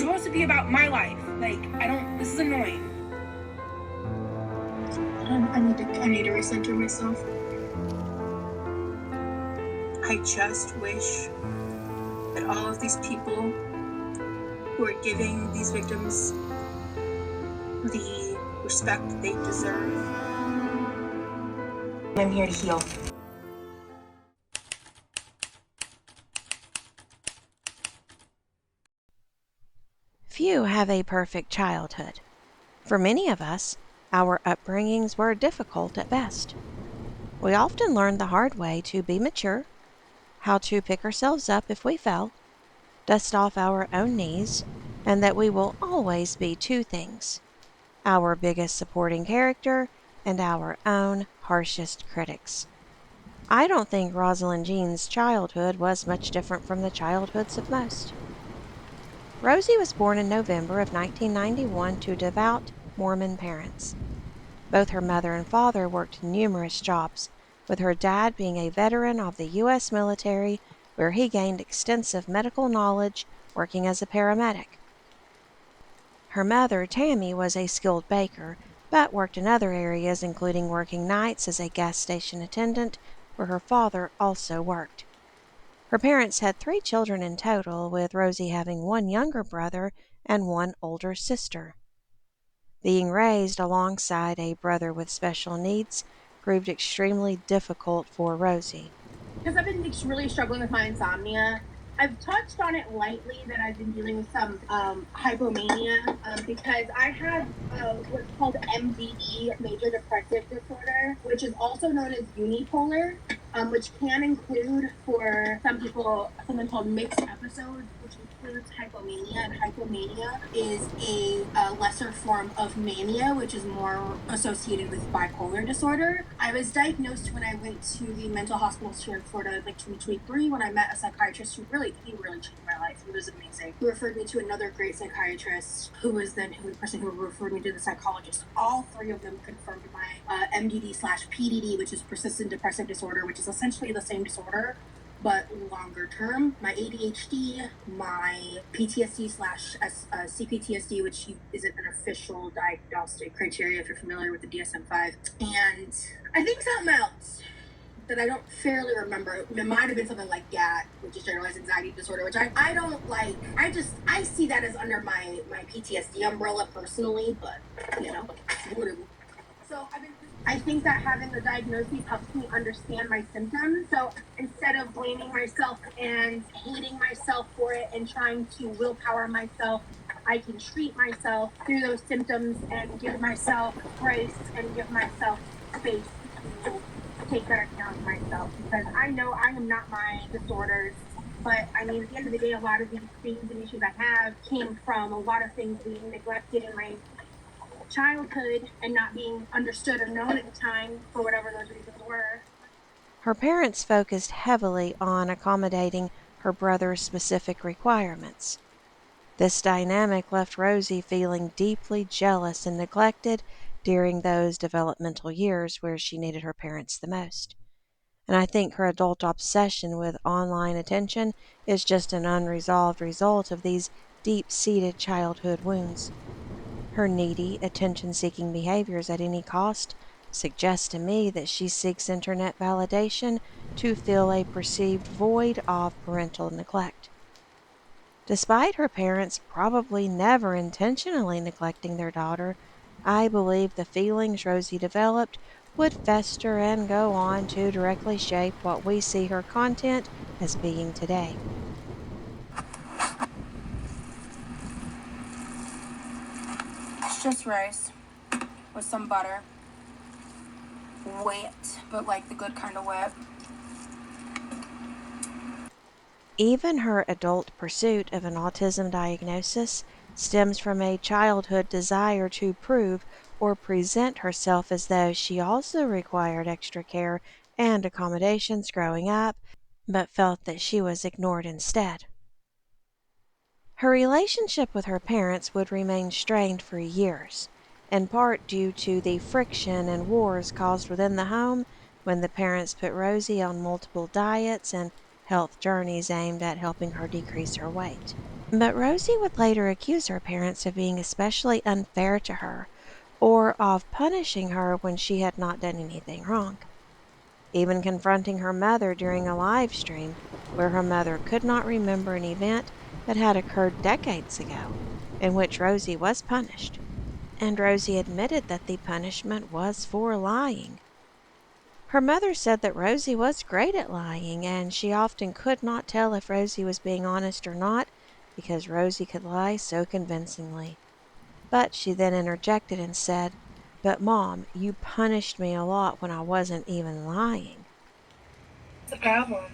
supposed to be about my life. Like, this is annoying. I need to recenter myself. I just wish that all of these people who are giving these victims the respect that they deserve. I'm here to heal. Few have a perfect childhood. For many of us, our upbringings were difficult at best. We often learned the hard way to be mature, how to pick ourselves up if we fell, dust off our own knees, and that we will always be two things: our biggest supporting character and our own harshest critics. I don't think Rosalind Jean's childhood was much different from the childhoods of most. Rosie was born in November of 1991 to devout Mormon parents. Both her mother and father worked numerous jobs, with her dad being a veteran of the U.S. military, where he gained extensive medical knowledge working as a paramedic. Her mother, Tammy, was a skilled baker, but worked in other areas, including working nights as a gas station attendant, where her father also worked. Her parents had 3 children in total, with Rosie having 1 younger brother and 1 older sister. Being raised alongside a brother with special needs proved extremely difficult for Rosie. Because I've been really struggling with my insomnia. I've touched on it lightly that I've been dealing with some hypomania because I have what's called MDD, major depressive disorder, which is also known as unipolar, which can include for some people something called mixed episodes, which includes hypomania. And hypomania is a lesser form of mania, which is more associated with bipolar disorder. I was diagnosed when I went to the mental hospitals here in Florida, like 2023, when I met a psychiatrist who really changed my life. He was amazing. He referred me to another great psychiatrist, who was the person who referred me to the psychologist. All 3 of them confirmed my MDD/PDD, which is persistent depressive disorder, which is essentially the same disorder, but longer term. My ADHD, my PTSD/CPTSD, which isn't an official diagnostic criteria if you're familiar with the DSM-5, and I think something else that I don't fairly remember. It might have been something like GAT, which is generalized anxiety disorder, which I don't like. I see that as under my PTSD umbrella personally, but whatever. So I think that having the diagnosis helps me understand my symptoms. So instead of blaming myself and hating myself for it and trying to willpower myself, I can treat myself through those symptoms and give myself grace and give myself space to take better care of myself, because I know I am not my disorders. But I mean, at the end of the day, a lot of these things and issues I have came from a lot of things being neglected in my childhood and not being understood or known at the time for whatever those reasons were. Her parents focused heavily on accommodating her brother's specific requirements. This dynamic left Rosie feeling deeply jealous and neglected during those developmental years where she needed her parents the most. And I think her adult obsession with online attention is just an unresolved result of these deep-seated childhood wounds. Her needy, attention-seeking behaviors at any cost suggest to me that she seeks internet validation to fill a perceived void of parental neglect. Despite her parents probably never intentionally neglecting their daughter, I believe the feelings Rosie developed would fester and go on to directly shape what we see her content as being today. It's just rice with some butter. Wet, but like the good kind of wet. Even her adult pursuit of an autism diagnosis stems from a childhood desire to prove or present herself as though she also required extra care and accommodations growing up, but felt that she was ignored instead. Her relationship with her parents would remain strained for years, in part due to the friction and wars caused within the home when the parents put Rosie on multiple diets and health journeys aimed at helping her decrease her weight. But Rosie would later accuse her parents of being especially unfair to her or of punishing her when she had not done anything wrong. Even confronting her mother during a live stream where her mother could not remember an event that had occurred decades ago in which Rosie was punished, and Rosie admitted that the punishment was for lying. Her mother said that Rosie was great at lying, and she often could not tell if Rosie was being honest or not because Rosie could lie so convincingly. But she then interjected and said, "But Mom, you punished me a lot when I wasn't even lying." The problem.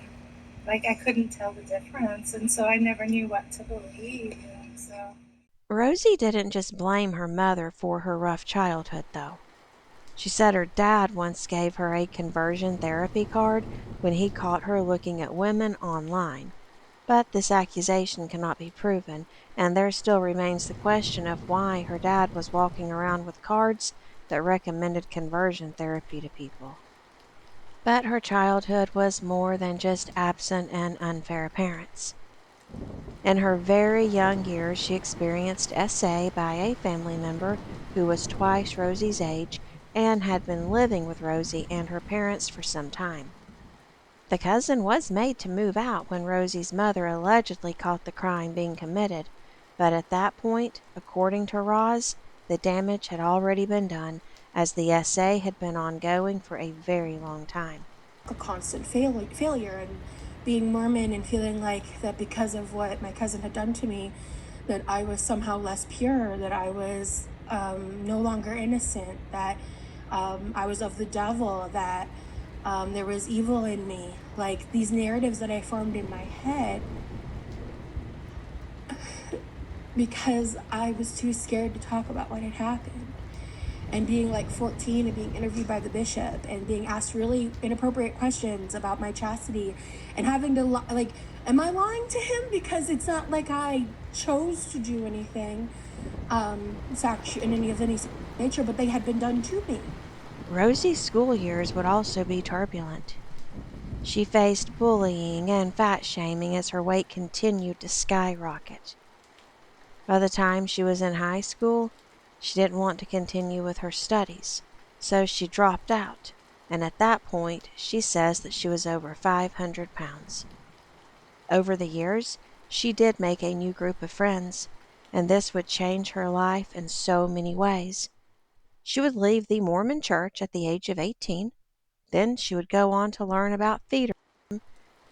Like, I couldn't tell the difference, and so I never knew what to believe. And so Rosie didn't just blame her mother for her rough childhood, though. She said her dad once gave her a conversion therapy card when he caught her looking at women online. But this accusation cannot be proven, and there still remains the question of why her dad was walking around with cards that recommended conversion therapy to people. But her childhood was more than just absent and unfair parents. In her very young years, she experienced SA by a family member who was twice Rosie's age and had been living with Rosie and her parents for some time. The cousin was made to move out when Rosie's mother allegedly caught the crime being committed, but at that point, according to Roz, the damage had already been done as the SA had been ongoing for a very long time. A constant failure and being Mormon and feeling like that because of what my cousin had done to me, that I was somehow less pure, that I was no longer innocent, that I was of the devil, that there was evil in me. Like these narratives that I formed in my head because I was too scared to talk about what had happened. And being like 14 and being interviewed by the bishop and being asked really inappropriate questions about my chastity and having to like, am I lying to him? Because it's not like I chose to do anything sexual in any nature, but they had been done to me. Rosie's school years would also be turbulent. She faced bullying and fat shaming as her weight continued to skyrocket. By the time she was in high school, she didn't want to continue with her studies, so she dropped out, and at that point she says that she was over 500 pounds. Over the years, she did make a new group of friends, and this would change her life in so many ways. She would leave the Mormon church at the age of 18, then she would go on to learn about theater,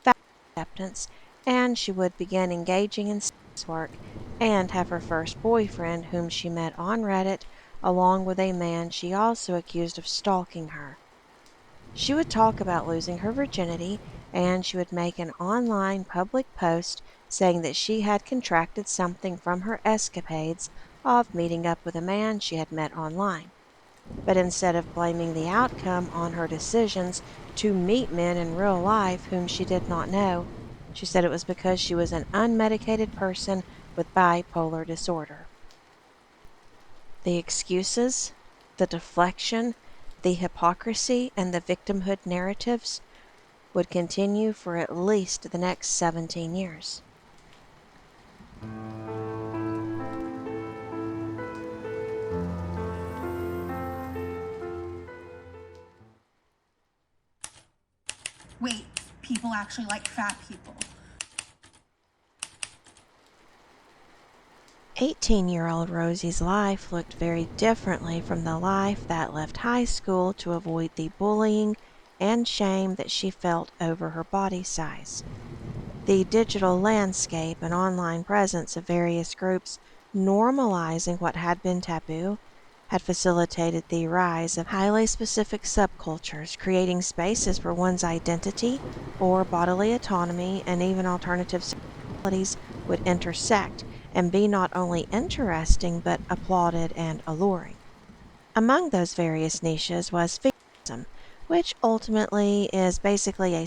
fat acceptance, and she would begin engaging in sex work and have her first boyfriend, whom she met on Reddit, along with a man she also accused of stalking her. She would talk about losing her virginity, and she would make an online public post saying that she had contracted something from her escapades of meeting up with a man she had met online. But instead of blaming the outcome on her decisions to meet men in real life whom she did not know, she said it was because she was an unmedicated person with bipolar disorder. The excuses, the deflection, the hypocrisy, and the victimhood narratives would continue for at least the next 17 years. Wait, people actually like fat people. 18-year-old Rosie's life looked very differently from the life that left high school to avoid the bullying and shame that she felt over her body size. The digital landscape and online presence of various groups normalizing what had been taboo had facilitated the rise of highly specific subcultures, creating spaces where one's identity or bodily autonomy and even alternative sexualities would intersect and be not only interesting but applauded and alluring. Among those various niches was fetishism, which ultimately is basically a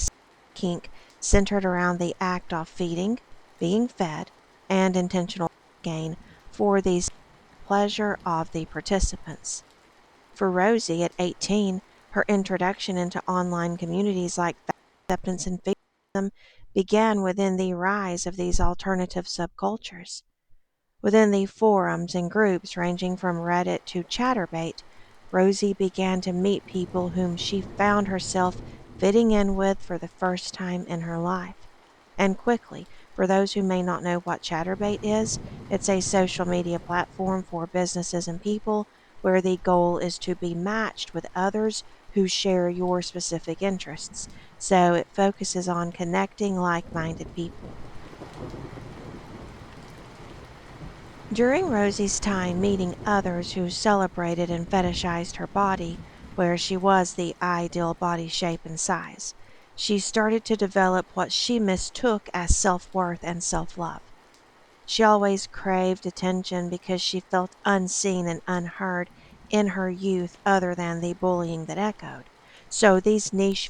kink centered around the act of feeding, being fed, and intentional gain for the pleasure of the participants. For Rosie at 18, her introduction into online communities like fat acceptance and fetishism began within the rise of these alternative subcultures. Within the forums and groups ranging from Reddit to Chatterbait, Rosee began to meet people whom she found herself fitting in with for the first time in her life. And quickly, for those who may not know what Chatterbait is, it's a social media platform for businesses and people where the goal is to be matched with others who share your specific interests. So it focuses on connecting like minded people. During Rosie's time meeting others who celebrated and fetishized her body, where she was the ideal body shape and size, she started to develop what she mistook as self-worth and self-love. She always craved attention because she felt unseen and unheard in her youth other than the bullying that echoed. So these niche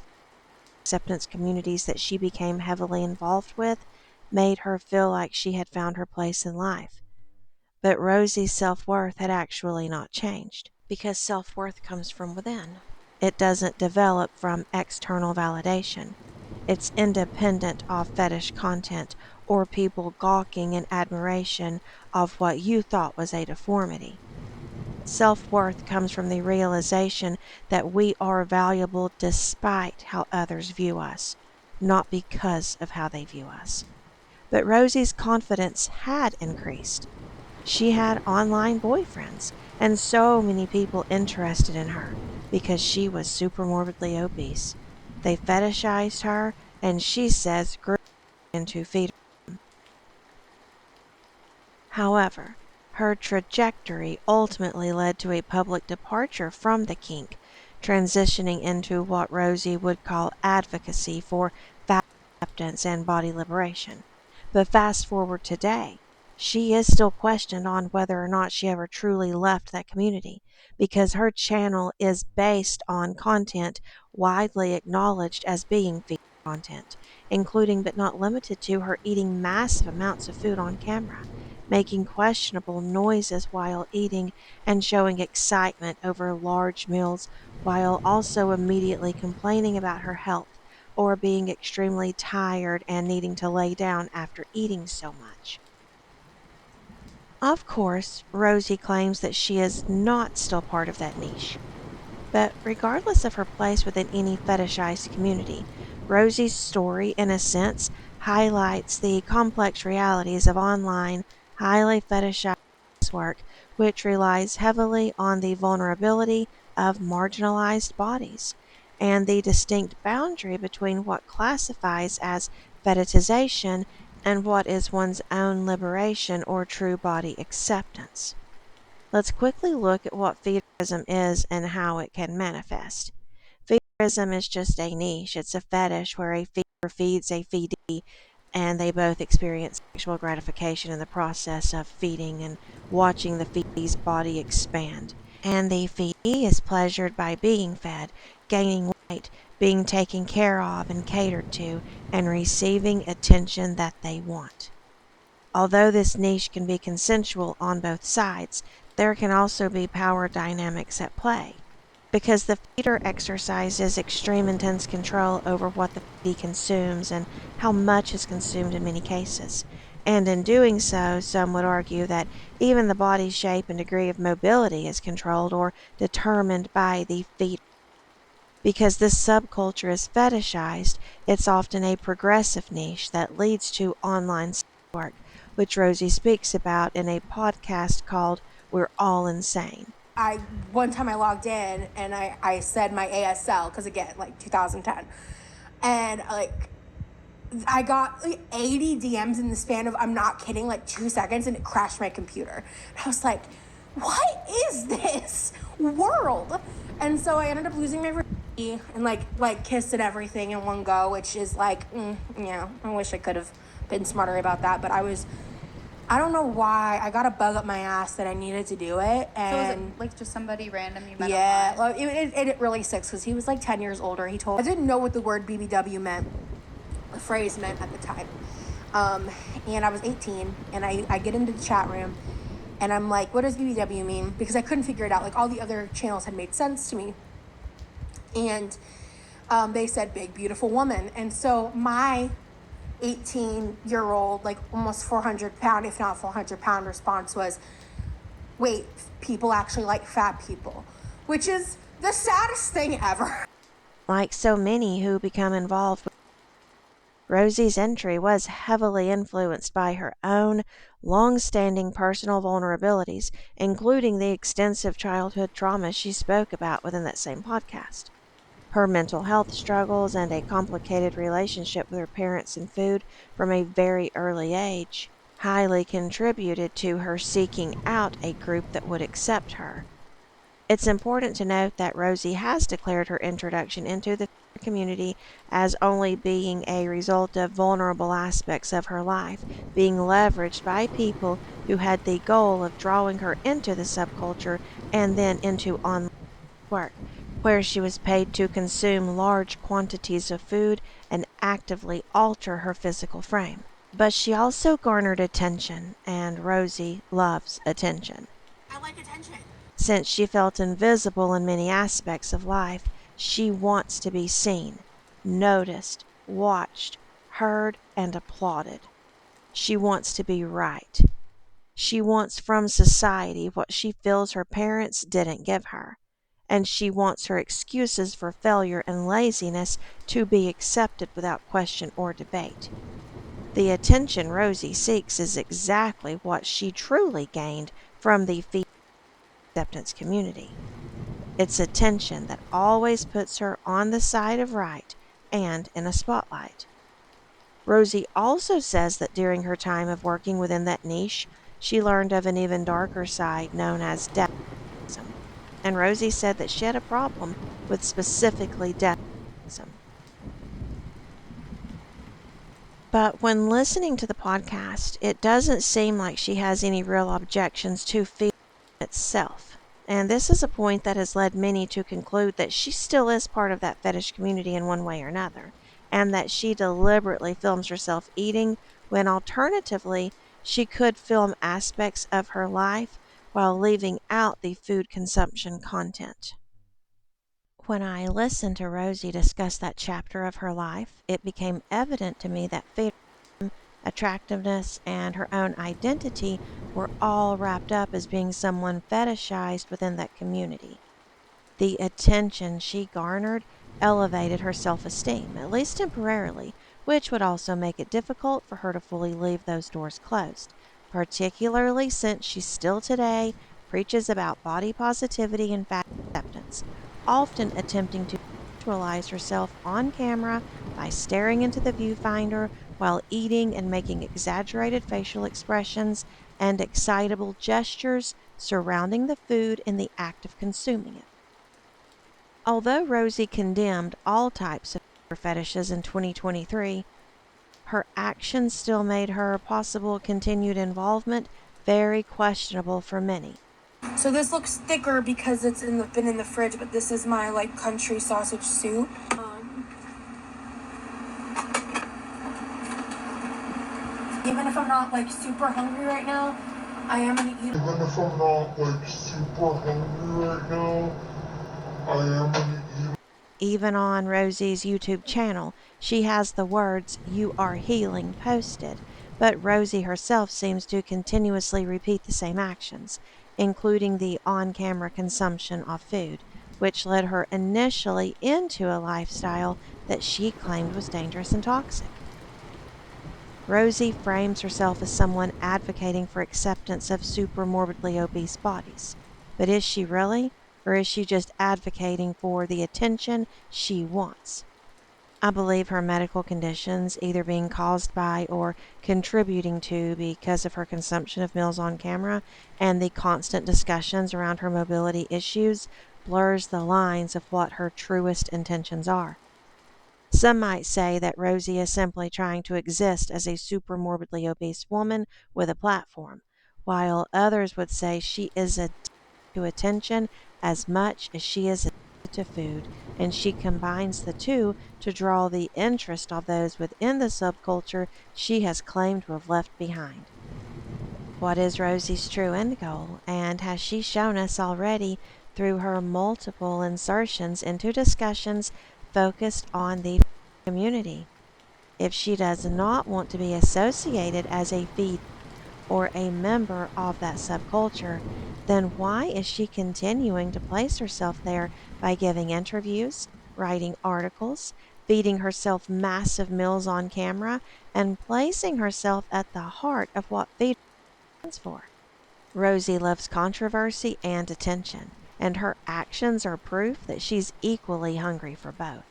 acceptance communities that she became heavily involved with made her feel like she had found her place in life. But Rosie's self-worth had actually not changed, because self-worth comes from within. It doesn't develop from external validation. It's independent of fetish content or people gawking in admiration of what you thought was a deformity. Self-worth comes from the realization that we are valuable despite how others view us, not because of how they view us. But Rosie's confidence had increased. She had online boyfriends and so many people interested in her because she was super morbidly obese. They fetishized her, and she says grew into feeder. However, her trajectory ultimately led to a public departure from the kink, transitioning into what Rosee would call advocacy for fat acceptance and body liberation. But fast forward today, she is still questioned on whether or not she ever truly left that community, because her channel is based on content widely acknowledged as being feed content, including but not limited to her eating massive amounts of food on camera, making questionable noises while eating, and showing excitement over large meals while also immediately complaining about her health or being extremely tired and needing to lay down after eating so much. Of course, Rosee claims that she is not still part of that niche. But regardless of her place within any fetishized community, Rosie's story, in a sense, highlights the complex realities of online, highly fetishized work, which relies heavily on the vulnerability of marginalized bodies and the distinct boundary between what classifies as fetishization and what is one's own liberation or true body acceptance. Let's quickly look at what feederism is and how it can manifest. Feederism is just a niche. It's a fetish where a feeder feeds a feedee, and they both experience sexual gratification in the process of feeding and watching the feedee's body expand. And the feedee is pleasured by being fed, gaining weight, being taken care of and catered to, and receiving attention that they want. Although this niche can be consensual on both sides, there can also be power dynamics at play, because the feeder exercises extreme intense control over what the feedee consumes and how much is consumed in many cases. And in doing so, some would argue that even the body shape and degree of mobility is controlled or determined by the feeder. Because this subculture is fetishized, it's often a progressive niche that leads to online sex work, which Rosee speaks about in a podcast called We're All Insane. One time I logged in and I said my ASL, because again, like 2010, and like I got like 80 DMs in the span of, I'm not kidding, like 2 seconds, and it crashed my computer. I was like, what is this world? And so I ended up losing my virginity and like kissed and everything in one go, which is like, yeah, I wish I could have been smarter about that, but I don't know why, I got a bug up my ass that I needed to do it. And so was it like just somebody random you met yeah, online? well, it really sucks because he was like 10 years older. I didn't know what the word BBW meant, the phrase meant at the time. And I was 18, and I get into the chat room, and I'm like, what does BBW mean? Because I couldn't figure it out. Like, all the other channels had made sense to me. And they said big, beautiful woman. And so my 18-year-old, like almost 400-pound, if not 400-pound response was, wait, people actually like fat people, which is the saddest thing ever. Like so many who become involved, Rosie's entry was heavily influenced by her own long-standing personal vulnerabilities, including the extensive childhood trauma she spoke about within that same podcast. Her mental health struggles and a complicated relationship with her parents and food from a very early age highly contributed to her seeking out a group that would accept her. It's important to note that Rosee has declared her introduction into the community as only being a result of vulnerable aspects of her life being leveraged by people who had the goal of drawing her into the subculture and then into online work, where she was paid to consume large quantities of food and actively alter her physical frame. But she also garnered attention, and Rosee loves attention. I like attention. Since she felt invisible in many aspects of life, she wants to be seen, noticed, watched, heard, and applauded. She wants to be right. She wants from society what she feels her parents didn't give her, and she wants her excuses for failure and laziness to be accepted without question or debate. The attention Rosee seeks is exactly what she truly gained from the female acceptance community. It's attention that always puts her on the side of right and in a spotlight. Rosee also says that during her time of working within that niche, she learned of an even darker side known as deathism. And Rosee said that she had a problem with specifically deathism. But when listening to the podcast, it doesn't seem like she has any real objections to feeling itself. And this is a point that has led many to conclude that she still is part of that fetish community in one way or another, and that she deliberately films herself eating when alternatively she could film aspects of her life while leaving out the food consumption content. When I listened to Rosee discuss that chapter of her life, it became evident to me that fetishism, attractiveness, and her own identity were all wrapped up as being someone fetishized within that community. The attention she garnered elevated her self-esteem, at least temporarily, which would also make it difficult for her to fully leave those doors closed, particularly since she still today preaches about body positivity and fat acceptance, often attempting to visualize herself on camera by staring into the viewfinder while eating and making exaggerated facial expressions and excitable gestures surrounding the food in the act of consuming it. Although Rosee condemned all types of fetishes in 2023, her actions still made her possible continued involvement very questionable for many. So this looks thicker because it's been in the fridge, but this is my like country sausage soup. Even if I'm not like super hungry right now, I am gonna eat. Even if I'm not like super hungry right now, I am gonna eat. Even on Rosie's YouTube channel, she has the words "You are healing" posted, but Rosee herself seems to continuously repeat the same actions, including the on-camera consumption of food, which led her initially into a lifestyle that she claimed was dangerous and toxic. Rosee frames herself as someone advocating for acceptance of super morbidly obese bodies. But is she really? Or is she just advocating for the attention she wants? I believe her medical conditions, either being caused by or contributing to because of her consumption of meals on camera and the constant discussions around her mobility issues, blurs the lines of what her truest intentions are. Some might say that Rosee is simply trying to exist as a super morbidly obese woman with a platform, while others would say she is addicted to attention as much as she is addicted to food, and she combines the two to draw the interest of those within the subculture she has claimed to have left behind. What is Rosie's true end goal, and has she shown us already through her multiple insertions into discussions focused on the community? If she does not want to be associated as a feed or a member of that subculture, then why is she continuing to place herself there by giving interviews, writing articles, feeding herself massive meals on camera, and placing herself at the heart of what feed stands for? Rosee loves controversy and attention, and her actions are proof that she's equally hungry for both.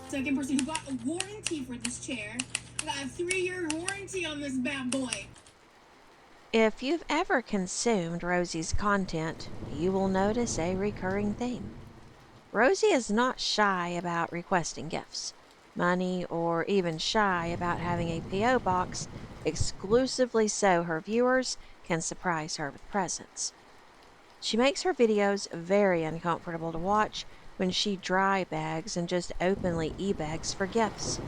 Second person who got a warranty for this chair. I got a 3-year warranty on this bad boy. If you've ever consumed Rosie's content, you will notice a recurring theme. Rosee is not shy about requesting gifts, money, or even shy about having a P.O. box exclusively so her viewers can surprise her with presents. She makes her videos very uncomfortable to watch when she dry bags and just openly e-begs for gifts.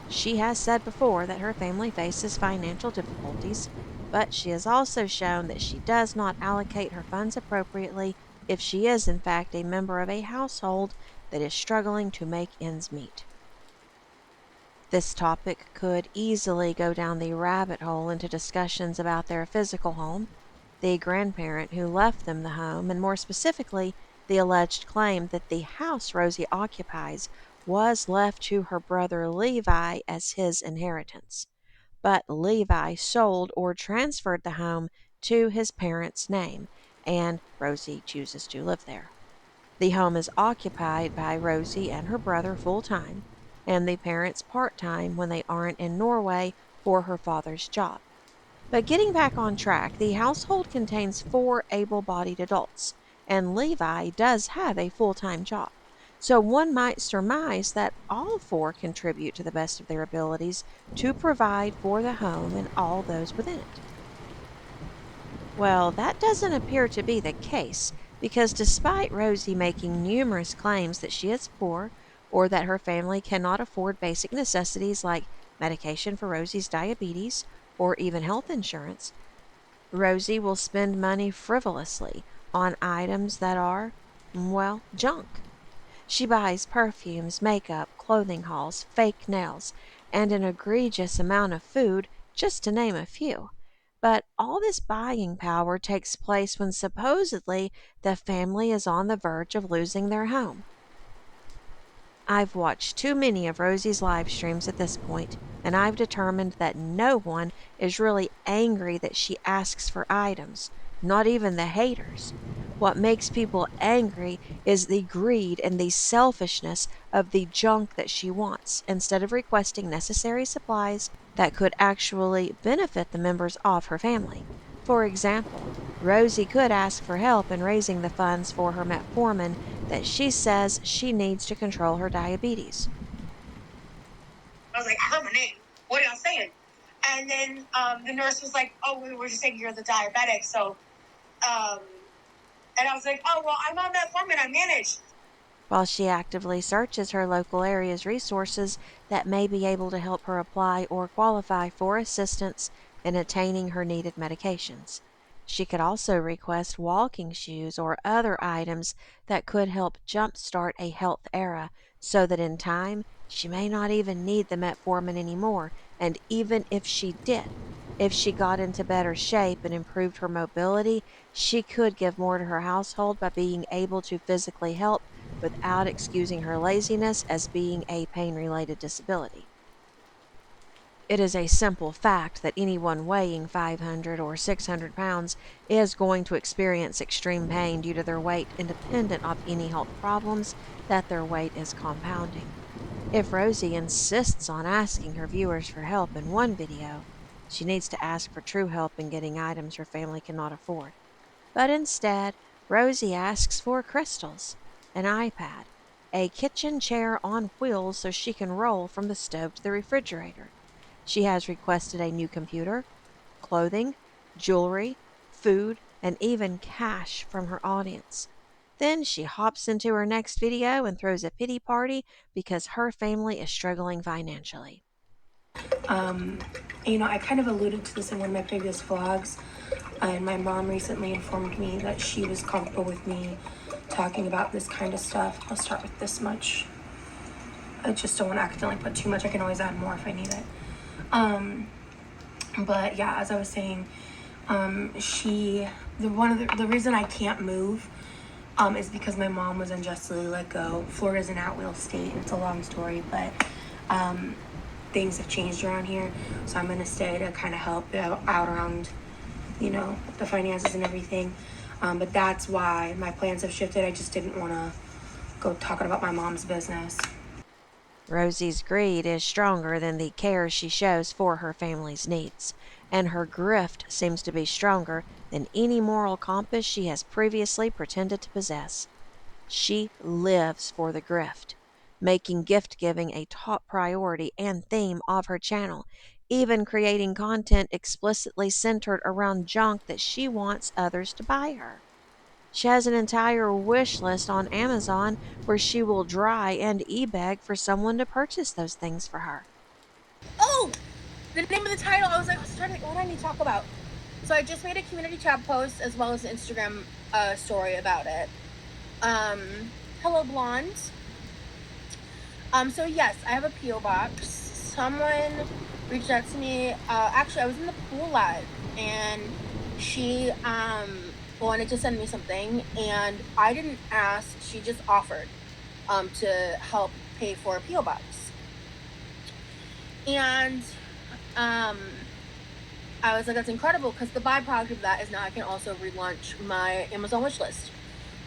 She has said before that her family faces financial difficulties, but she has also shown that she does not allocate her funds appropriately if she is in fact a member of a household that is struggling to make ends meet. This topic could easily go down the rabbit hole into discussions about their physical home, the grandparent who left them the home, and more specifically, the alleged claim that the house Rosee occupies was left to her brother Levi as his inheritance. But Levi sold or transferred the home to his parents' name, and Rosee chooses to live there. The home is occupied by Rosee and her brother full time, and the parents part time when they aren't in Norway for her father's job. But getting back on track, the household contains 4 able bodied adults, and Levi does have a full time job. So one might surmise that all 4 contribute to the best of their abilities to provide for the home and all those within it. Well, that doesn't appear to be the case because despite Rosee making numerous claims that she is poor or that her family cannot afford basic necessities like medication for Rosie's diabetes or even health insurance, Rosee will spend money frivolously on items that are, well, junk. She buys perfumes, makeup, clothing hauls, fake nails, and an egregious amount of food, just to name a few. But all this buying power takes place when supposedly the family is on the verge of losing their home. I've watched too many of Rosie's live streams at this point, and I've determined that no one is really angry that she asks for items, not even the haters. What makes people angry is the greed and the selfishness of the junk that she wants, instead of requesting necessary supplies that could actually benefit the members of her family. For example, Rosee could ask for help in raising the funds for her metformin that she says she needs to control her diabetes. I was like, I heard my name. What are y'all saying? And then the nurse was like, oh, we were just taking care of the diabetic. So, and I was like, oh, well, I'm on metformin. I manage. While she actively searches her local area's resources that may be able to help her apply or qualify for assistance in attaining her needed medications. She could also request walking shoes or other items that could help jumpstart a health era so that in time she may not even need the metformin anymore. And even if she did, if she got into better shape and improved her mobility, she could give more to her household by being able to physically help without excusing her laziness as being a pain-related disability. It is a simple fact that anyone weighing 500 or 600 pounds is going to experience extreme pain due to their weight, independent of any health problems that their weight is compounding. If Rosee insists on asking her viewers for help in one video, she needs to ask for true help in getting items her family cannot afford. But instead, Rosee asks for crystals, an iPad, a kitchen chair on wheels so she can roll from the stove to the refrigerator. She has requested a new computer, clothing, jewelry, food, and even cash from her audience. Then she hops into her next video and throws a pity party because her family is struggling financially. I kind of alluded to this in one of my previous vlogs, and my mom recently informed me that she was comfortable with me talking about this kind of stuff. I'll start with this much. I just don't want to accidentally put too much. I can always add more if I need it. But yeah, as I was saying, the reason I can't move is because my mom was unjustly let go. Florida's an at-will state, and it's a long story, but things have changed around here, so I'm gonna stay to kind of help out around, the finances and everything. But that's why my plans have shifted. I just didn't want to go talking about my mom's business. Rosie's greed is stronger than the care she shows for her family's needs, and her grift seems to be stronger than any moral compass she has previously pretended to possess. She lives for the grift, making gift giving a top priority and theme of her channel, even creating content explicitly centered around junk that she wants others to buy her. She has an entire wish list on Amazon where she will dry and e-beg for someone to purchase those things for her. Oh, the name of the title. I was trying to, what do I need to talk about? So I just made a community tab post as well as an Instagram story about it. Hello, Blonde. So yes, I have a P.O. box. Someone reached out to me. Actually, I was in the pool live, and she wanted to send me something, and I didn't ask. She just offered to help pay for a P.O. box. And I was like, that's incredible, because the byproduct of that is now I can also relaunch my Amazon wish list,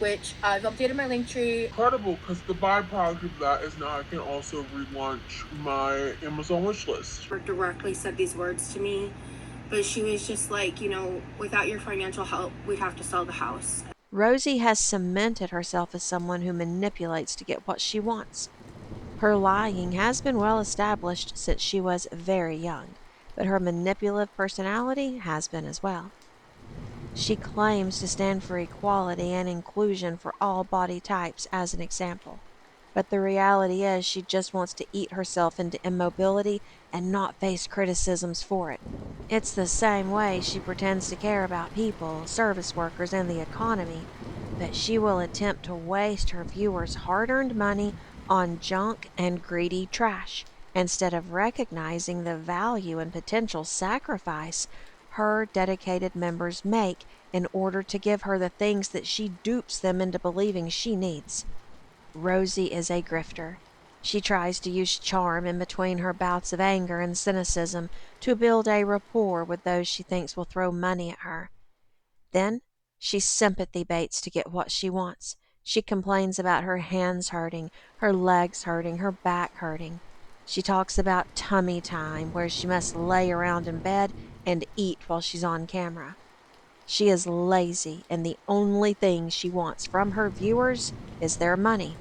which I've updated my link tree. Incredible, because the byproduct of that is now I can also relaunch my Amazon wish list. Directly said these words to me, but she was just like, without your financial help, we'd have to sell the house. Rosie has cemented herself as someone who manipulates to get what she wants. Her lying has been well established since she was very young, but her manipulative personality has been as well. She claims to stand for equality and inclusion for all body types as an example, but the reality is she just wants to eat herself into immobility and not face criticisms for it. It's the same way she pretends to care about people, service workers, and the economy, but she will attempt to waste her viewers' hard-earned money on junk and greedy trash, instead of recognizing the value and potential sacrifice her dedicated members make in order to give her the things that she dupes them into believing she needs. Rosie is a grifter. She tries to use charm in between her bouts of anger and cynicism to build a rapport with those she thinks will throw money at her. Then she sympathy baits to get what she wants. She complains about her hands hurting, her legs hurting, her back hurting. She talks about tummy time, where she must lay around in bed and eat while she's on camera. She is lazy, and the only thing she wants from her viewers is their money.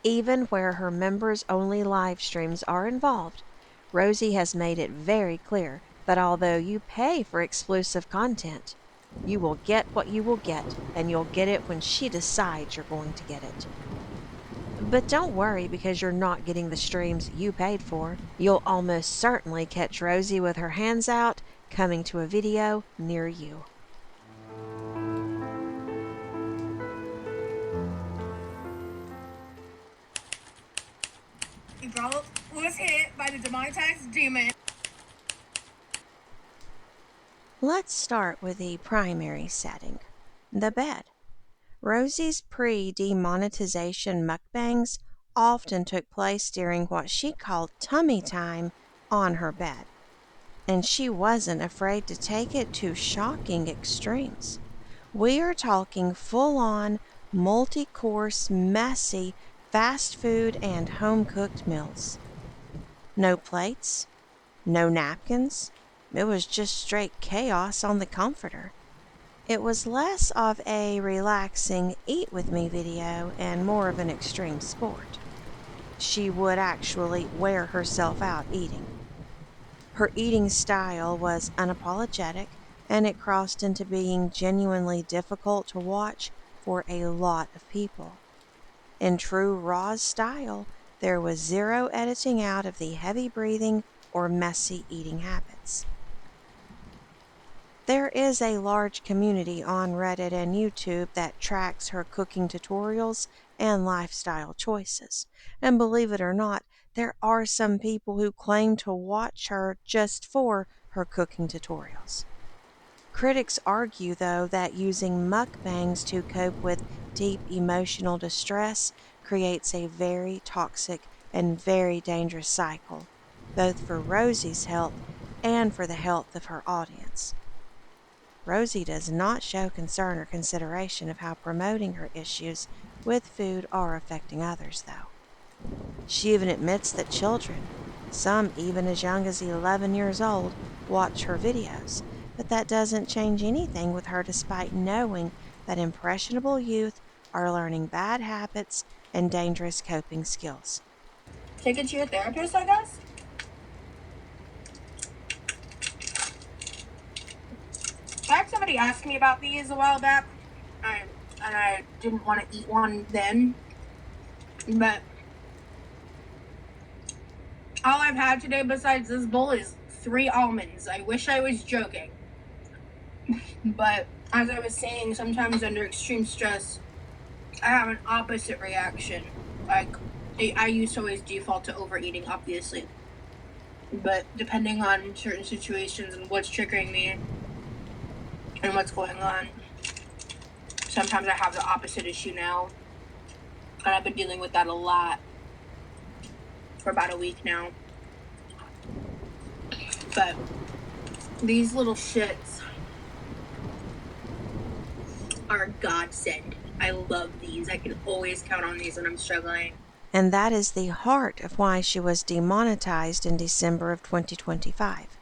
Even where her members-only live streams are involved, Rosie has made it very clear that although you pay for exclusive content, you will get what you will get, and you'll get it when she decides you're going to get it. But don't worry because you're not getting the streams you paid for. You'll almost certainly catch Rosie with her hands out, coming to a video near you. Bro was hit by the demonetized demon. Let's start with the primary setting, the bed. Rosie's pre-demonetization mukbangs often took place during what she called tummy time on her bed, and she wasn't afraid to take it to shocking extremes. We are talking full-on, multi-course, messy, fast food and home-cooked meals. No plates, no napkins. It was just straight chaos on the comforter. It was less of a relaxing eat with me video and more of an extreme sport. She would actually wear herself out eating. Her eating style was unapologetic, and it crossed into being genuinely difficult to watch for a lot of people. In true Roz style, there was zero editing out of the heavy breathing or messy eating habits. There is a large community on Reddit and YouTube that tracks her cooking tutorials and lifestyle choices. And believe it or not, there are some people who claim to watch her just for her cooking tutorials. Critics argue, though, that using mukbangs to cope with deep emotional distress creates a very toxic and very dangerous cycle, both for Rosie's health and for the health of her audience. Rosee does not show concern or consideration of how promoting her issues with food are affecting others, though. She even admits that children, some even as young as 11 years old, watch her videos, but that doesn't change anything with her despite knowing that impressionable youth are learning bad habits and dangerous coping skills. Take it to your therapist, I guess. I had somebody ask me about these a while back, and I didn't want to eat one then, but all I've had today besides this bowl is 3 almonds. I wish I was joking. But as I was saying, sometimes under extreme stress, I have an opposite reaction. Like, I used to always default to overeating, obviously. But depending on certain situations and what's triggering me and what's going on, sometimes I have the opposite issue now. And I've been dealing with that a lot for about a week now. But these little shits are a godsend. I love these. I can always count on these when I'm struggling. And that is the heart of why she was demonetized in December of 2025.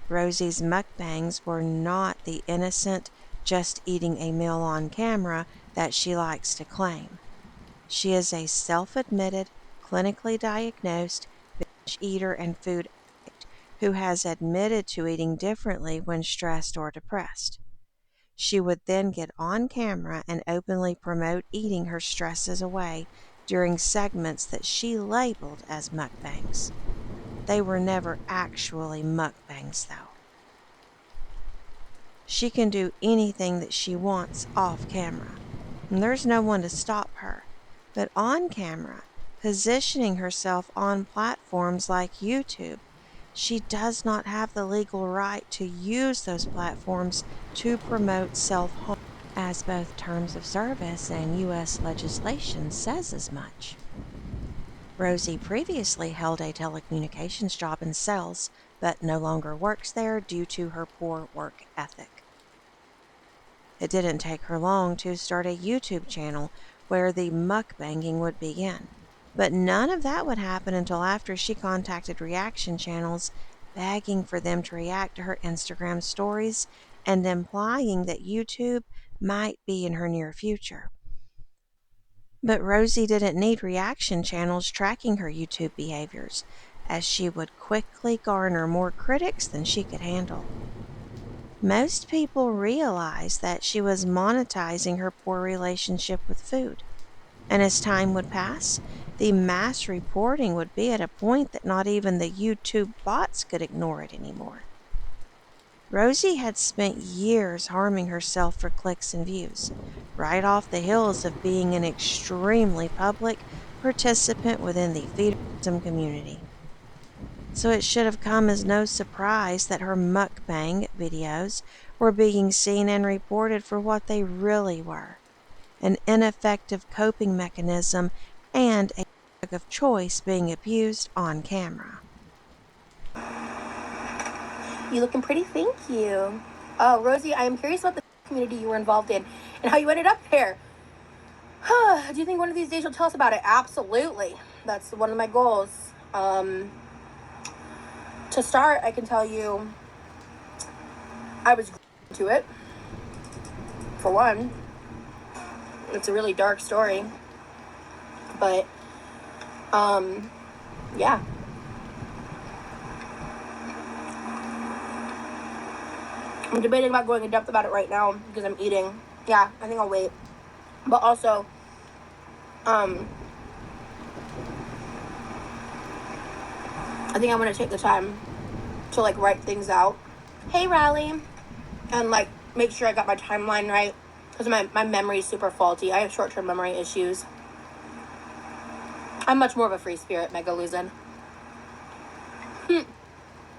Rosie's mukbangs were not the innocent, just eating a meal on camera that she likes to claim. She is a self-admitted, clinically diagnosed binge eater and food addict who has admitted to eating differently when stressed or depressed. She would then get on camera and openly promote eating her stresses away during segments that she labeled as mukbangs. They were never actually mukbangs, though. She can do anything that she wants off camera, and there's no one to stop her. But on camera, positioning herself on platforms like YouTube, she does not have the legal right to use those platforms to promote self-harm, as both terms of service and U.S. legislation says as much. Rosee previously held a telecommunications job in sales, but no longer works there due to her poor work ethic. It didn't take her long to start a YouTube channel where the mukbanging would begin. But none of that would happen until after she contacted reaction channels, begging for them to react to her Instagram stories and implying that YouTube might be in her near future. But Rosee didn't need reaction channels tracking her YouTube behaviors, as she would quickly garner more critics than she could handle. Most people realized that she was monetizing her poor relationship with food, and as time would pass, the mass reporting would be at a point that not even the YouTube bots could ignore it anymore. Rosee had spent years harming herself for clicks and views, right off the heels of being an extremely public participant within the feederism community. So it should have come as no surprise that her mukbang videos were being seen and reported for what they really were: an ineffective coping mechanism and a drug of choice being abused on camera. You looking pretty, thank you. Oh, Rosee, I am curious about the community you were involved in and how you ended up there. Do you think one of these days you'll tell us about it? Absolutely. That's one of my goals. To start, I can tell you I was to it. For one, it's a really dark story. But, yeah. I'm debating about going in depth about it right now because I'm eating. Yeah, I think I'll wait. But also, I think I'm going to take the time to, like, write things out. Hey, Riley. and like make sure I got my timeline right, because my memory is super faulty. I have short-term memory issues. I'm much more of a free spirit, Mega Luzin.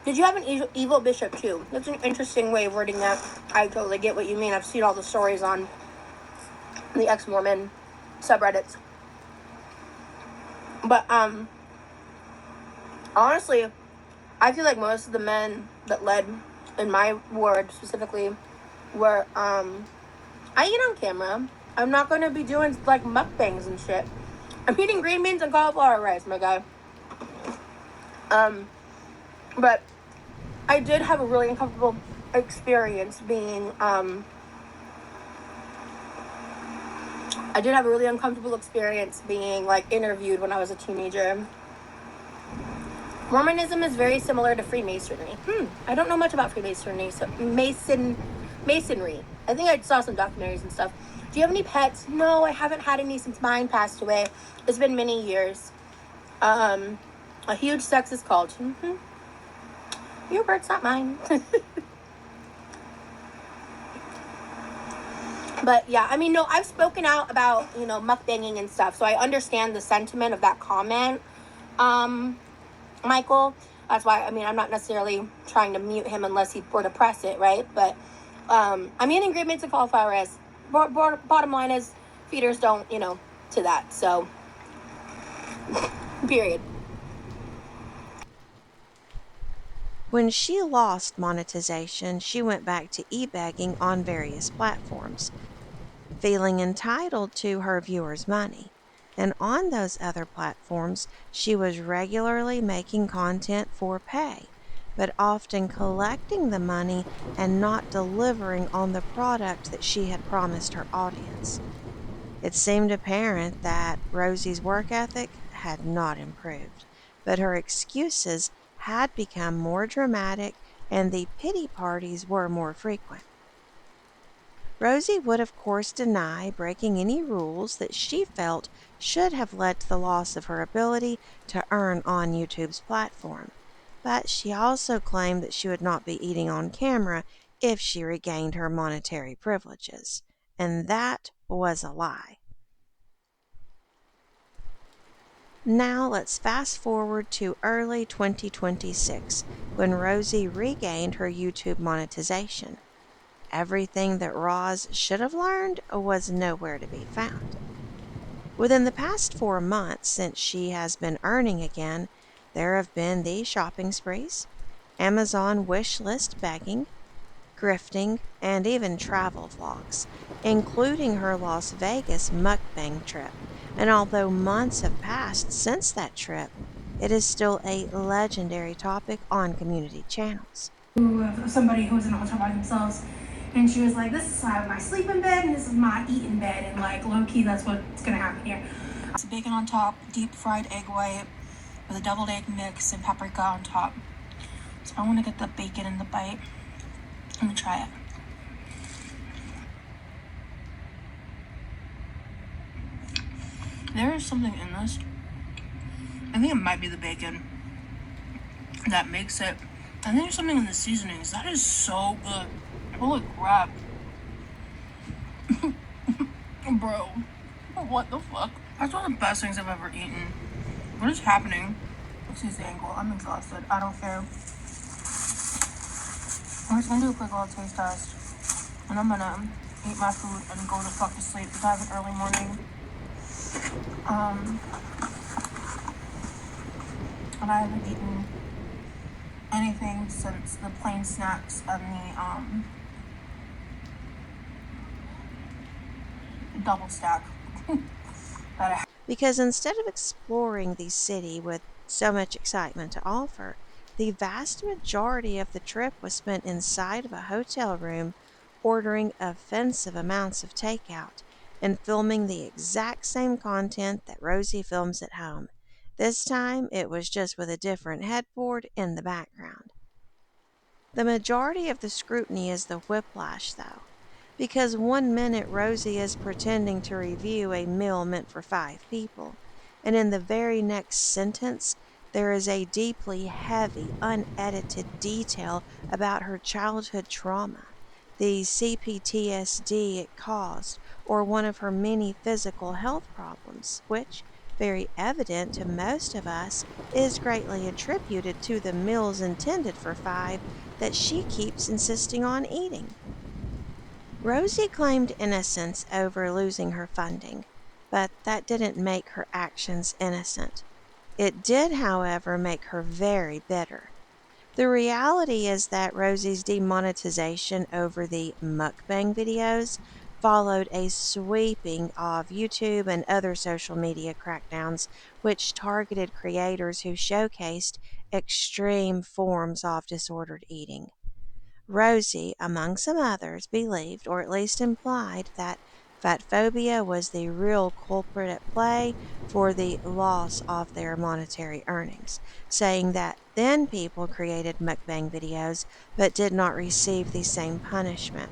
Did you have an evil bishop too? That's an interesting way of wording that. I totally get what you mean. I've seen all the stories on the ex-Mormon subreddits. But honestly, I feel like most of the men that led in my ward specifically were I eat on camera. I'm not gonna be doing like mukbangs and shit. I'm eating green beans and cauliflower rice, my guy. But I did have a really uncomfortable experience being like interviewed when I was a teenager. Mormonism is very similar to Freemasonry. I don't know much about Freemasonry, so Masonry. I think I saw some documentaries and stuff. Do you have any pets? No, I haven't had any since mine passed away. It's been many years. A huge sexist cult. Your bird's not mine. But yeah, I mean, no, I've spoken out about, mukbanging and stuff, so I understand the sentiment of that comment, Michael. That's why, I mean, I'm not necessarily trying to mute him unless he were to press it, right? But I'm eating green beans and cauliflower rice. Bottom line is, feeders don't, to that, so, period. When she lost monetization, she went back to e-begging on various platforms, feeling entitled to her viewers' money. And on those other platforms, she was regularly making content for pay, but often collecting the money and not delivering on the product that she had promised her audience. It seemed apparent that Rosie's work ethic had not improved, but her excuses had become more dramatic and the pity parties were more frequent. Rosie would of course deny breaking any rules that she felt should have led to the loss of her ability to earn on YouTube's platform, but she also claimed that she would not be eating on camera if she regained her monetary privileges, and that was a lie. Now let's fast forward to early 2026 when Rosie regained her YouTube monetization. Everything that Roz should have learned was nowhere to be found. Within the past 4 months since she has been earning again, there have been the shopping sprees, Amazon wish list begging, grifting, and even travel vlogs, including her Las Vegas mukbang trip. And although months have passed since that trip, it is still a legendary topic on community channels. Somebody who was in a hotel by themselves, and she was like, this is my sleeping bed and this is my eating bed, and like low-key that's what's gonna happen here. It's bacon on top, deep fried egg white with a deviled egg mix and paprika on top. So I want to get the bacon in the bite. Let me try it. There is something in this. I think it might be the bacon that makes it. I think there's something in the seasonings. That is so good. Holy crap. Bro. What the fuck? That's one of the best things I've ever eaten. What is happening? Excuse the angle. I'm exhausted. I don't care. I'm just gonna do a quick little taste test. And I'm gonna eat my food and go the fuck to sleep because I have an early morning. And I haven't eaten anything since the plain snacks and the double stack that I had. Because instead of exploring the city with so much excitement to offer, the vast majority of the trip was spent inside of a hotel room ordering offensive amounts of takeout and filming the exact same content that Rosie films at home. This time it was just with a different headboard in the background. The majority of the scrutiny is the whiplash, though, because 1 minute Rosie is pretending to review a meal meant for 5 people, and in the very next sentence, there is a deeply heavy, unedited detail about her childhood trauma. the CPTSD it caused, or one of her many physical health problems, which, very evident to most of us, is greatly attributed to the meals intended for five that she keeps insisting on eating. Rosie claimed innocence over losing her funding, but that didn't make her actions innocent. It did, however, make her very bitter. The reality is that Rosie's demonetization over the mukbang videos followed a sweeping of YouTube and other social media crackdowns, which targeted creators who showcased extreme forms of disordered eating. Rosie, among some others, believed, or at least implied, that fat phobia was the real culprit at play for the loss of their monetary earnings, saying that thin people created mukbang videos but did not receive the same punishment.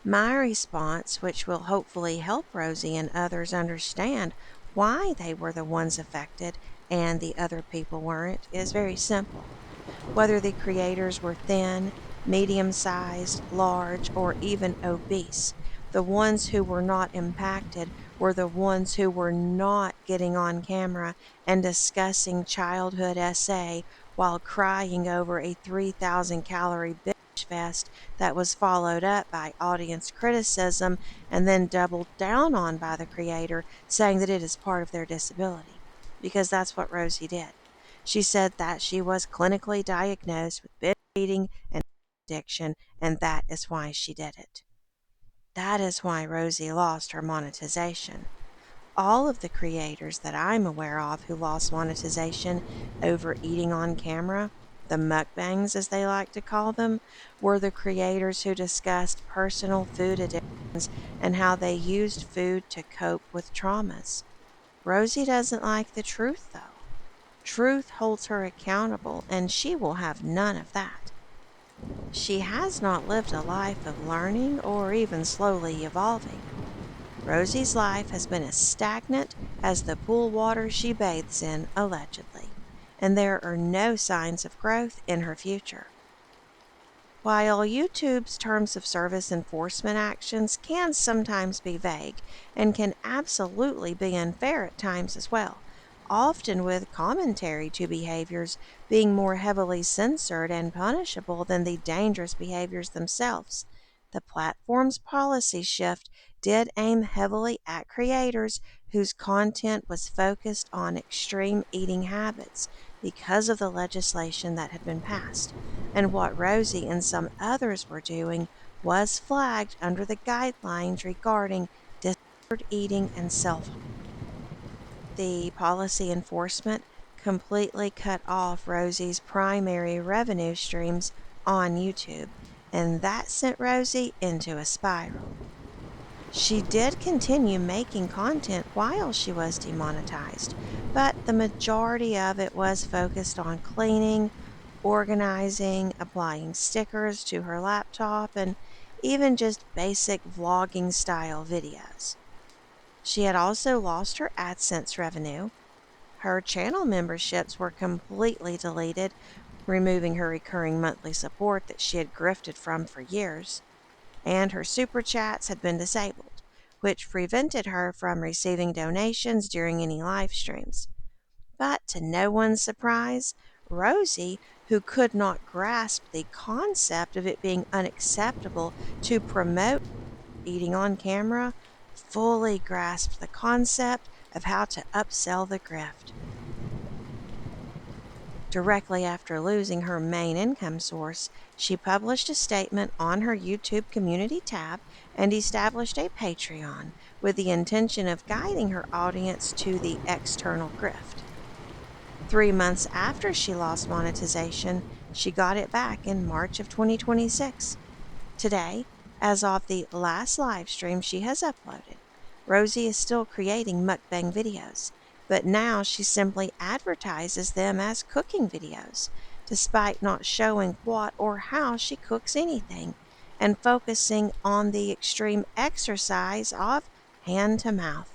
My response, which will hopefully help Rosie and others understand why they were the ones affected and the other people weren't, is very simple. Whether the creators were thin, medium sized, large, or even obese, the ones who were not impacted were the ones who were not getting on camera and discussing childhood essay while crying over a 3,000 calorie bitch fest that was followed up by audience criticism and then doubled down on by the creator, saying that it is part of their disability. Because that's what Rosie did. She said that she was clinically diagnosed with binge eating and addiction, and that is why she did it. That is why Rosie lost her monetization. All of the creators that I'm aware of who lost monetization over eating on camera, the mukbangs as they like to call them, were the creators who discussed personal food addictions and how they used food to cope with traumas. Rosie doesn't like the truth, though. Truth holds her accountable, and she will have none of that. She has not lived a life of learning or even slowly evolving. Rosie's life has been as stagnant as the pool water she bathes in, allegedly, and there are no signs of growth in her future. While YouTube's terms of service enforcement actions can sometimes be vague and can absolutely be unfair at times as well, often with commentary to behaviors being more heavily censored and punishable than the dangerous behaviors themselves, the platform's policy shift did aim heavily at creators whose content was focused on extreme eating habits because of the legislation that had been passed, and what Rosie and some others were doing was flagged under the guidelines regarding disordered eating and self harm. The policy enforcement completely cut off Rosie's primary revenue streams on YouTube, and that sent Rosie into a spiral. She did continue making content while she was demonetized, but the majority of it was focused on cleaning, organizing, applying stickers to her laptop, and even just basic vlogging style videos. She had also lost her AdSense revenue. Her channel memberships were completely deleted, removing her recurring monthly support that she had grifted from for years, and her super chats had been disabled, which prevented her from receiving donations during any live streams. But to no one's surprise, Rosie, who could not grasp the concept of it being unacceptable to promote eating on camera, fully grasped the concept of how to upsell the grift. Directly after losing her main income source, she published a statement on her YouTube community tab and established a Patreon with the intention of guiding her audience to the external grift. 3 months after she lost monetization, she got it back in March of 2026. Today, as of the last live stream she has uploaded, Rosie is still creating mukbang videos, but now she simply advertises them as cooking videos, despite not showing what or how she cooks anything, and focusing on the extreme exercise of hand to mouth.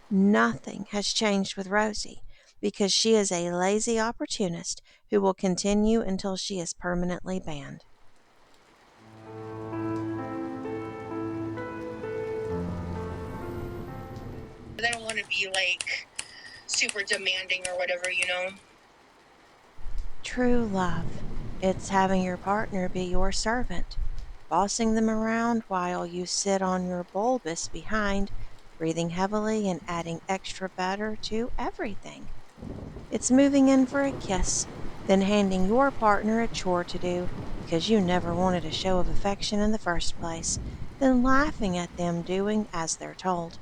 Nothing has changed with Rosie because she is a lazy opportunist who will continue until she is permanently banned. But I don't want to be like super demanding or whatever, you know? True love. It's having your partner be your servant, bossing them around while you sit on your bulbous behind, breathing heavily and adding extra butter to everything. It's moving in for a kiss, then handing your partner a chore to do because you never wanted a show of affection in the first place, then laughing at them doing as they're told.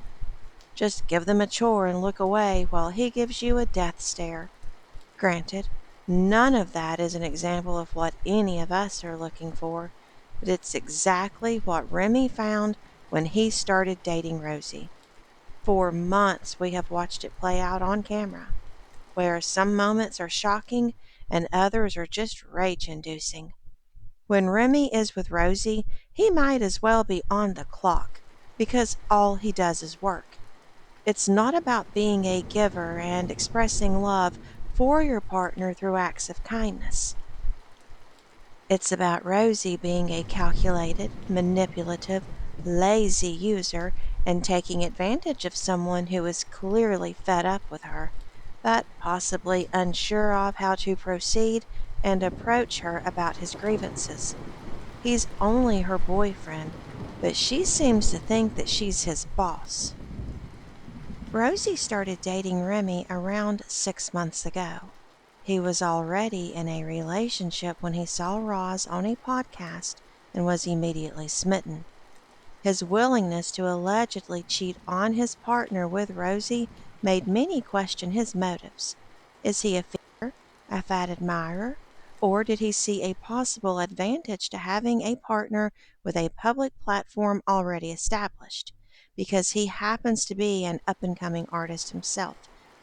Just give them a chore and look away while he gives you a death stare. Granted, none of that is an example of what any of us are looking for, but it's exactly what Remy found when he started dating Rosie. For months we have watched it play out on camera, where some moments are shocking and others are just rage inducing. When Remy is with Rosie, he might as well be on the clock, because all he does is work. It's not about being a giver and expressing love for your partner through acts of kindness. It's about Rosie being a calculated, manipulative, lazy user and taking advantage of someone who is clearly fed up with her, but possibly unsure of how to proceed and approach her about his grievances. He's only her boyfriend, but she seems to think that she's his boss. Rosie started dating Remy around 6 months ago. He was already in a relationship when he saw Roz on a podcast and was immediately smitten. His willingness to allegedly cheat on his partner with Rosie made many question his motives. Is he a feeder, a fat admirer, or did he see a possible advantage to having a partner with a public platform already established? Because he happens to be an up and coming artist himself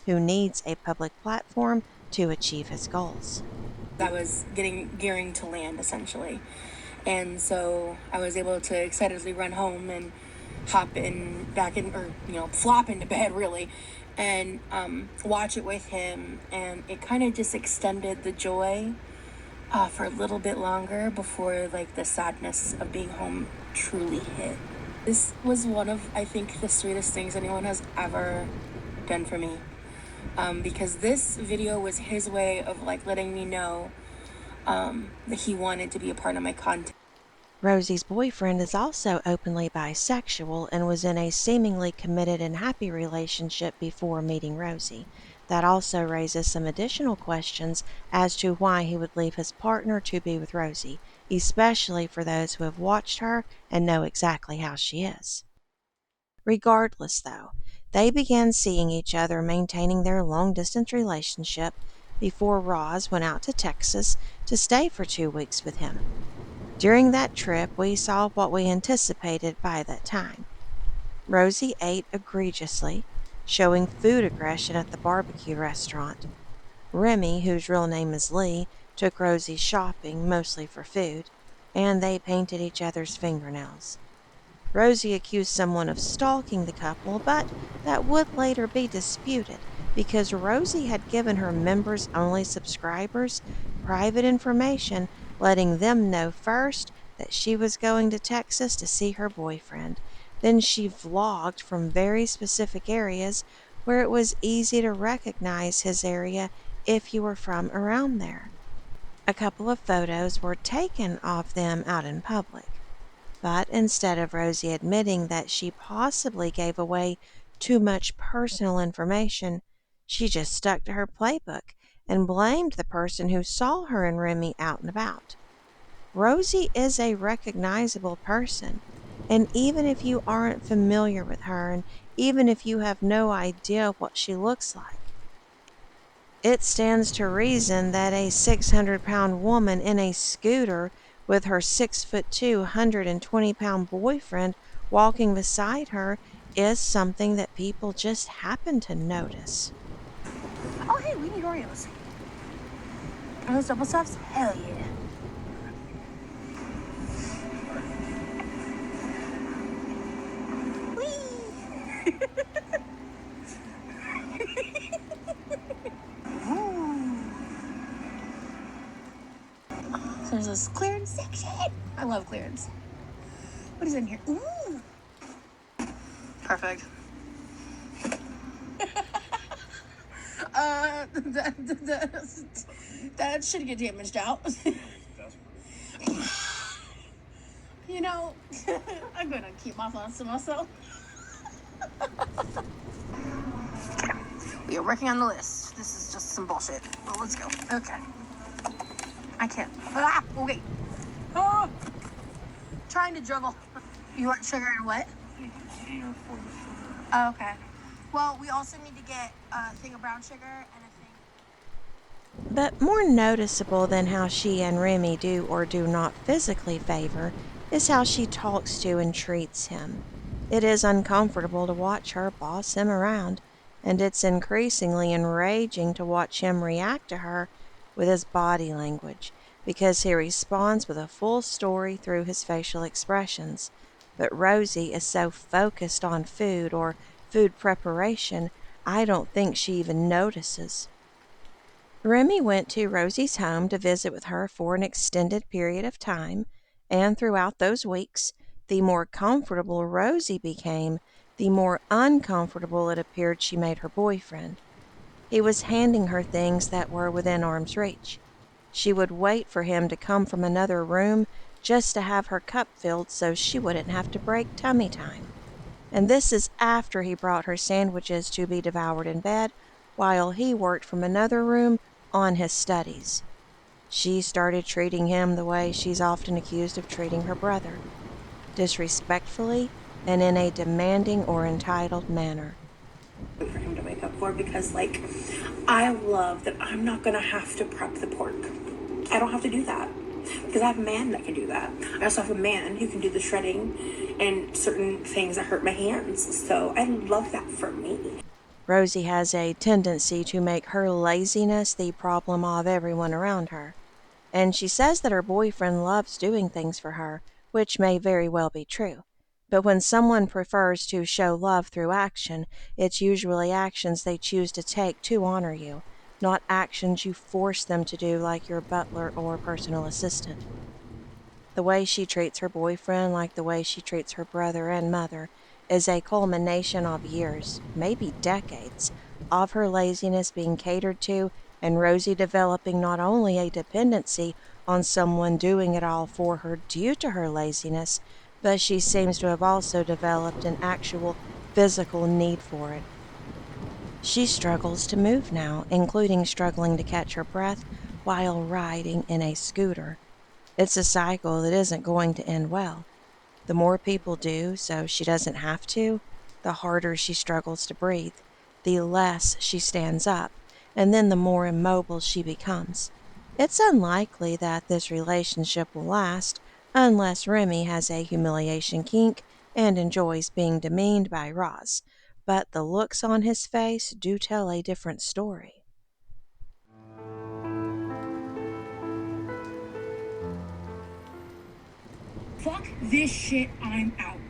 who needs a public platform to achieve his goals. I was gearing to land essentially. And so I was able to excitedly run home and hop in back in, or, flop into bed really, and watch it with him. And it kind of just extended the joy for a little bit longer before like the sadness of being home truly hit. This was one of, I think, the sweetest things anyone has ever done for me. Because this video was his way of like letting me know that he wanted to be a part of my content. Rosie's boyfriend is also openly bisexual and was in a seemingly committed and happy relationship before meeting Rosie. That also raises some additional questions as to why he would leave his partner to be with Rosie, especially for those who have watched her and know exactly how she is. Regardless, though, they began seeing each other maintaining their long distance relationship before Roz went out to Texas to stay for 2 weeks with him. During that trip, we saw what we anticipated by that time. Rosie ate egregiously, showing food aggression at the barbecue restaurant. Remy, whose real name is Lee, took Rosie shopping, mostly for food, and they painted each other's fingernails. Rosie accused someone of stalking the couple, but that would later be disputed because Rosie had given her members only subscribers private information, letting them know first that she was going to Texas to see her boyfriend. Then she vlogged from very specific areas where it was easy to recognize his area if you were from around there. A couple of photos were taken of them out in public. But instead of Rosie admitting that she possibly gave away too much personal information, she just stuck to her playbook and blamed the person who saw her and Remy out and about. Rosie is a recognizable person, and even if you aren't familiar with her, and even if you have no idea what she looks like, it stands to reason that a 600-pound woman in a scooter with her 6'2", 120-pound boyfriend walking beside her is something that people just happen to notice. Oh, hey, we need Oreos. Are those double stuffs? Hell yeah. So there's this clearance section. I love clearance. What is in here? Ooh. Perfect. That should get damaged out. You know, I'm gonna keep my thoughts to myself. We are working on the list. This is just some bullshit. Well, let's go. Okay. I can't. Okay. Oh, trying to juggle. You want sugar and what? Oh, okay. Well, we also need to get a thing of brown sugar and a thing. But more noticeable than how she and Remy do or do not physically favor is how she talks to and treats him. It is uncomfortable to watch her boss him around, and it's increasingly enraging to watch him react to her with his body language, because he responds with a full story through his facial expressions. But Rosie is so focused on food or food preparation, I don't think she even notices. Remy went to Rosie's home to visit with her for an extended period of time, and throughout those weeks, the more comfortable Rosie became, the more uncomfortable it appeared she made her boyfriend. He was handing her things that were within arm's reach. She would wait for him to come from another room just to have her cup filled so she wouldn't have to break tummy time. And this is after he brought her sandwiches to be devoured in bed, while he worked from another room on his studies. She started treating him the way she's often accused of treating her brother, disrespectfully and in a demanding or entitled manner. For him to wake up for, because like I love that I'm not gonna have to prep the pork. I don't have to do that because I have a man that can do that. I also have a man who can do the shredding and certain things that hurt my hands, so I love that for me. Rosie has a tendency to make her laziness the problem of everyone around her, and she says that her boyfriend loves doing things for her, which may very well be true. But when someone prefers to show love through action, it's usually actions they choose to take to honor you, not actions you force them to do like your butler or personal assistant. The way she treats her boyfriend, like the way she treats her brother and mother, is a culmination of years, maybe decades, of her laziness being catered to and Rosie developing not only a dependency on someone doing it all for her due to her laziness, but she seems to have also developed an actual physical need for it. She struggles to move now, including struggling to catch her breath while riding in a scooter. It's a cycle that isn't going to end well. The more people do, so she doesn't have to, the harder she struggles to breathe, the less she stands up, and then the more immobile she becomes. It's unlikely that this relationship will last unless Remy has a humiliation kink and enjoys being demeaned by Roz, but the looks on his face do tell a different story. Fuck this shit, I'm out.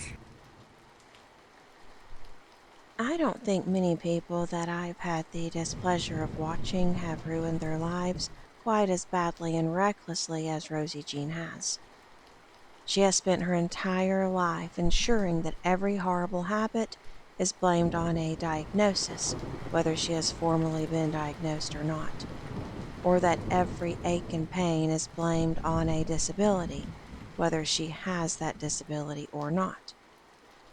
I don't think many people that I've had the displeasure of watching have ruined their lives quite as badly and recklessly as Rosie Jean has. She has spent her entire life ensuring that every horrible habit is blamed on a diagnosis, whether she has formally been diagnosed or not, or that every ache and pain is blamed on a disability, whether she has that disability or not.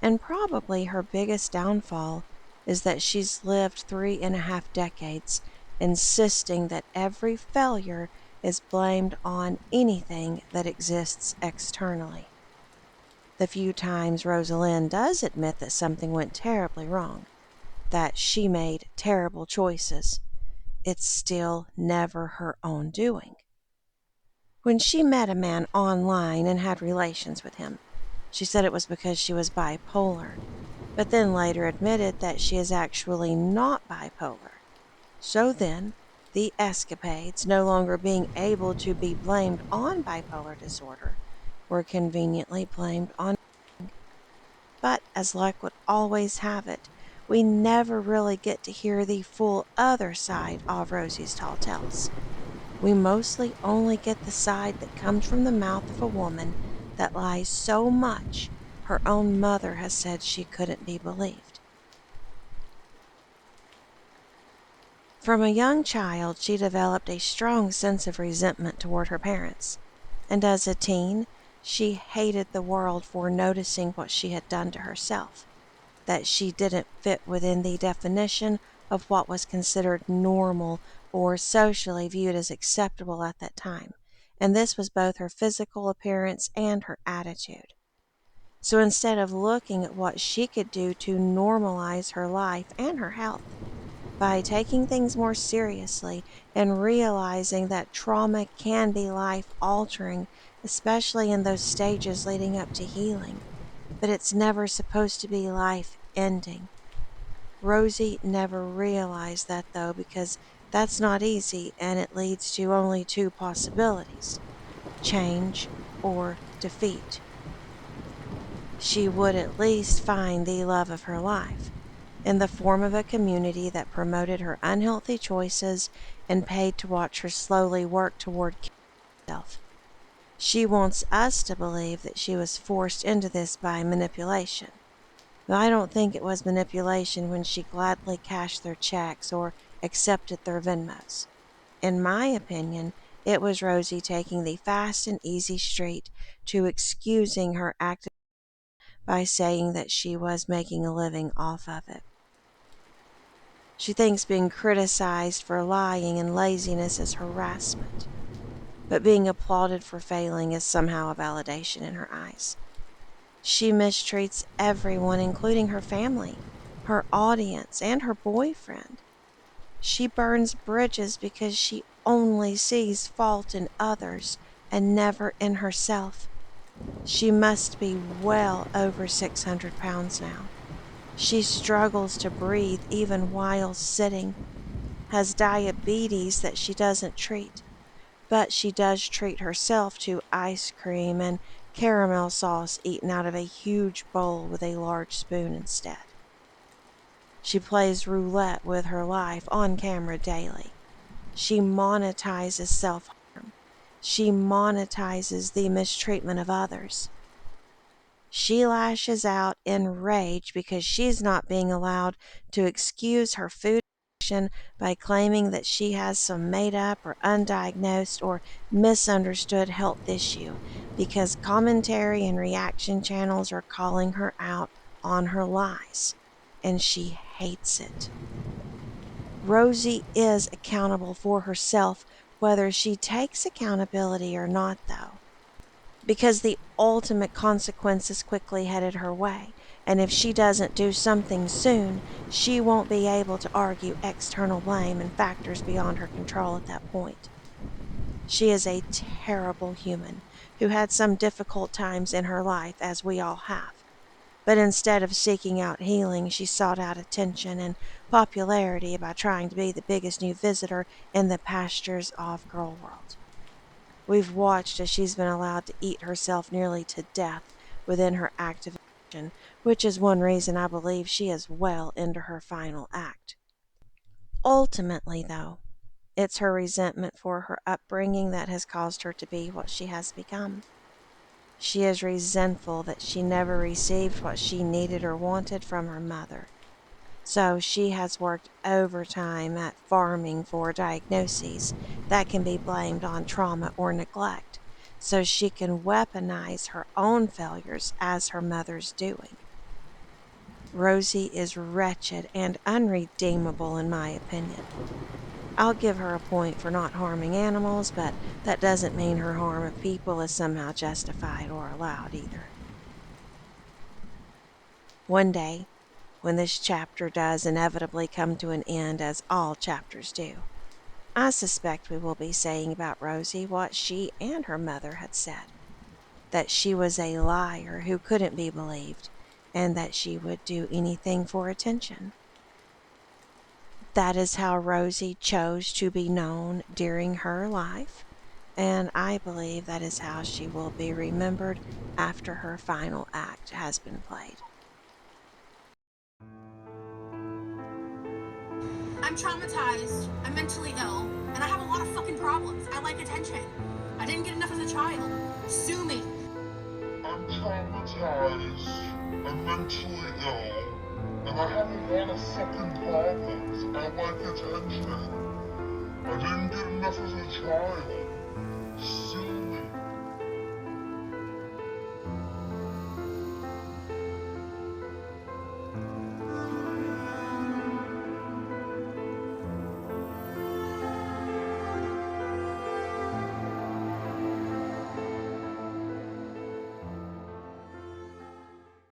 And probably her biggest downfall is that she's lived 3.5 decades insisting that every failure is blamed on anything that exists externally. The few times Rosalind does admit that something went terribly wrong, that she made terrible choices, it's still never her own doing. When she met a man online and had relations with him, she said it was because she was bipolar, but then later admitted that she is actually not bipolar. So then, the escapades, no longer being able to be blamed on bipolar disorder, were conveniently blamed on. But as luck would always have it, we never really get to hear the full other side of Rosie's tall tales. We mostly only get the side that comes from the mouth of a woman that lies so much her own mother has said she couldn't be believed. From a young child, she developed a strong sense of resentment toward her parents, and as a teen, she hated the world for noticing what she had done to herself, that she didn't fit within the definition of what was considered normal or socially viewed as acceptable at that time, and this was both her physical appearance and her attitude. So instead of looking at what she could do to normalize her life and her health, by taking things more seriously and realizing that trauma can be life altering, especially in those stages leading up to healing, but it's never supposed to be life ending. Rosie never realized that though, because that's not easy and it leads to only two possibilities: change or defeat. She would at least find the love of her life in the form of a community that promoted her unhealthy choices and paid to watch her slowly work toward killing herself. She wants us to believe that she was forced into this by manipulation. But I don't think it was manipulation when she gladly cashed their checks or accepted their Venmos. In my opinion, it was Rosie taking the fast and easy street to excusing her active by saying that she was making a living off of it. She thinks being criticized for lying and laziness is harassment, but being applauded for failing is somehow a validation in her eyes. She mistreats everyone, including her family, her audience, and her boyfriend. She burns bridges because she only sees fault in others and never in herself. She must be well over 600 pounds now. She struggles to breathe even while sitting, has diabetes that she doesn't treat, but she does treat herself to ice cream and caramel sauce eaten out of a huge bowl with a large spoon instead. She plays roulette with her life on camera daily. She monetizes self-harm. She monetizes the mistreatment of others. She lashes out in rage because she's not being allowed to excuse her food addiction by claiming that she has some made up or undiagnosed or misunderstood health issue, because commentary and reaction channels are calling her out on her lies, and she hates it. Rosie is accountable for herself, whether she takes accountability or not, though, because the ultimate consequence is quickly headed her way, and if she doesn't do something soon, she won't be able to argue external blame and factors beyond her control at that point. She is a terrible human who had some difficult times in her life, as we all have. But instead of seeking out healing, she sought out attention and popularity by trying to be the biggest new visitor in the pastures of Girl World. We've watched as she's been allowed to eat herself nearly to death within her active addiction, which is one reason I believe she is well into her final act. Ultimately, though, it's her resentment for her upbringing that has caused her to be what she has become. She is resentful that she never received what she needed or wanted from her mother. So she has worked overtime at farming for diagnoses that can be blamed on trauma or neglect, so she can weaponize her own failures as her mother's doing. Rosie is wretched and unredeemable in my opinion. I'll give her a point for not harming animals, but that doesn't mean her harm of people is somehow justified or allowed either. One day, when this chapter does inevitably come to an end, as all chapters do, I suspect we will be saying about Rosie what she and her mother had said, that she was a liar who couldn't be believed, and that she would do anything for attention. That is how Rosie chose to be known during her life, and I believe that is how she will be remembered after her final act has been played. I'm traumatized, I'm mentally ill, and I have a lot of fucking problems. I like attention. I didn't get enough as a child. Sue me. I'm traumatized. I'm mentally ill. And I have a lot of fucking problems. I like attention. I didn't get enough as a child. Sue me.